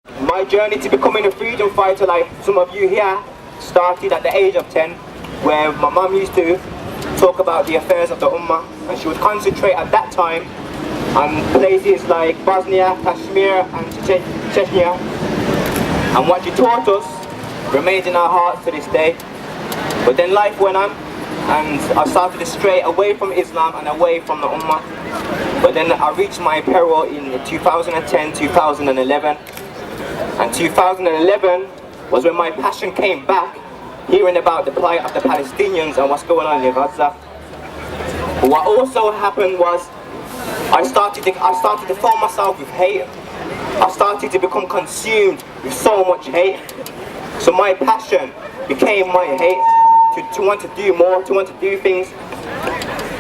My journey to becoming a freedom fighter, like some of you here, started at the age of 10, where my mum used to talk about the affairs of the Ummah, and she would concentrate at that time on places like Bosnia, Kashmir and Chechnya, and what she taught us remains in our hearts to this day. But then life went on, and I started to stray away from Islam and away from the Ummah. But then I reached my peril in 2010, 2011. And 2011 was when my passion came back, hearing about the plight of the Palestinians and what's going on in Gaza. But what also happened was I started to fill myself with hate. I started to become consumed with so much hate. So my passion became my hate, to want to do more, to want to do things.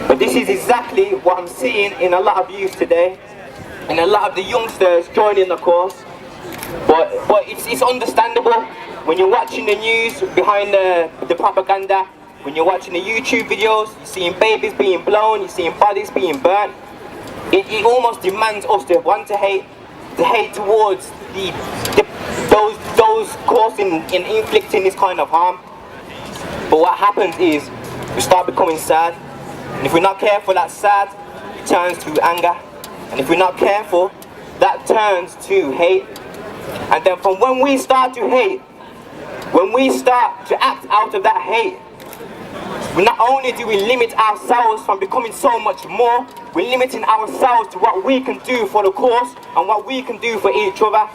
But this is exactly what I'm seeing in a lot of youth today, and a lot of the youngsters joining the course. But it's understandable when you're watching the news behind the propaganda, when you're watching the YouTube videos, you're seeing babies being blown, you're seeing bodies being burnt. It almost demands us to want to hate towards those causing and inflicting this kind of harm. But what happens is we start becoming sad, and if we're not careful, that sad turns to anger, and if we're not careful, that turns to hate. And then from when we start to hate, when we start to act out of that hate, not only do we limit ourselves from becoming so much more, we're limiting ourselves to what we can do for the cause and what we can do for each other.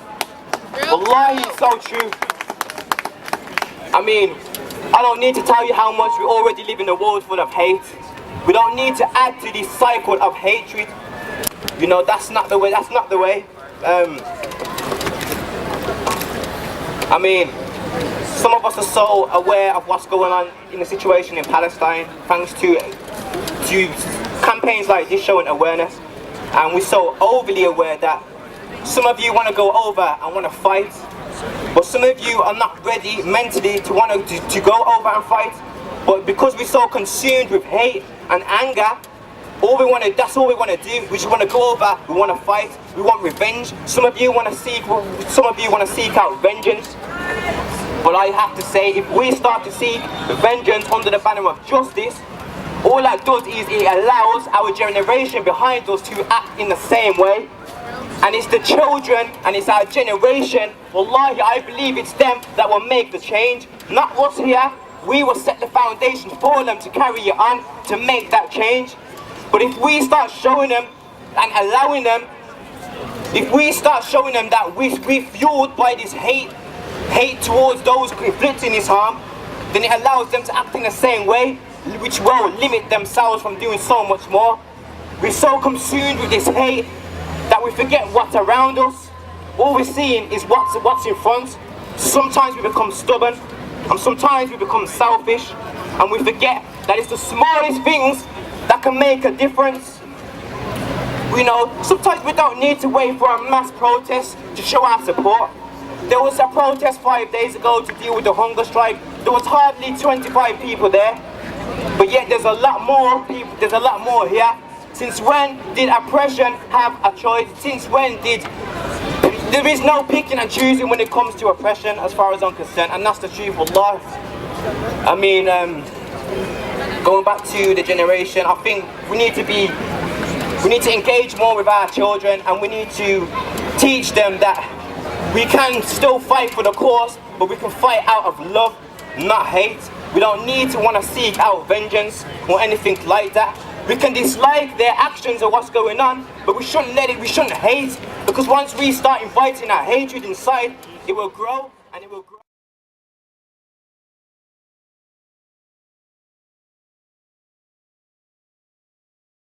Wallahi, it's so true. I mean, I don't need to tell you how much we already live in a world full of hate. We don't need to add to this cycle of hatred. You know, that's not the way, that's not the way. I mean, some of us are so aware of what's going on in the situation in Palestine, thanks to campaigns like this showing awareness. And we're so overly aware that some of you want to go over and want to fight, but some of you are not ready mentally to want to go over and fight. But because we're so consumed with hate and anger, that's all we want to do. We just want to go over, we want to fight, we want revenge. Some of you want to seek out vengeance. But I have to say, if we start to seek vengeance under the banner of justice, all that does is it allows our generation behind us to act in the same way. And it's the children and it's our generation, wallahi, I believe it's them that will make the change, not us here. We will set the foundation for them to carry it on, to make that change. But if we start showing them and allowing them, if we start showing them that we're fueled by this hate towards those inflicting this harm, then it allows them to act in the same way, which will limit themselves from doing so much more. We're so consumed with this hate that we forget what's around us. All we're seeing is what's in front. Sometimes we become stubborn, and sometimes we become selfish, and we forget that it's the smallest things that can make a difference. You know, sometimes we don't need to wait for a mass protest to show our support. There was a protest 5 days ago to deal with the hunger strike. There was hardly 25 people there, but yet there's a lot more people, there's a lot more here. Since when did oppression have a choice? Since when did... There is no picking and choosing when it comes to oppression, as far as I'm concerned, and that's the truth of life. I mean, going back to the generation, I think we need to engage more with our children, and we need to teach them that we can still fight for the cause, but we can fight out of love, not hate. We don't need to want to seek out vengeance or anything like that. We can dislike their actions or what's going on, but we shouldn't we shouldn't hate, because once we start inviting our hatred inside, it will grow and it will grow.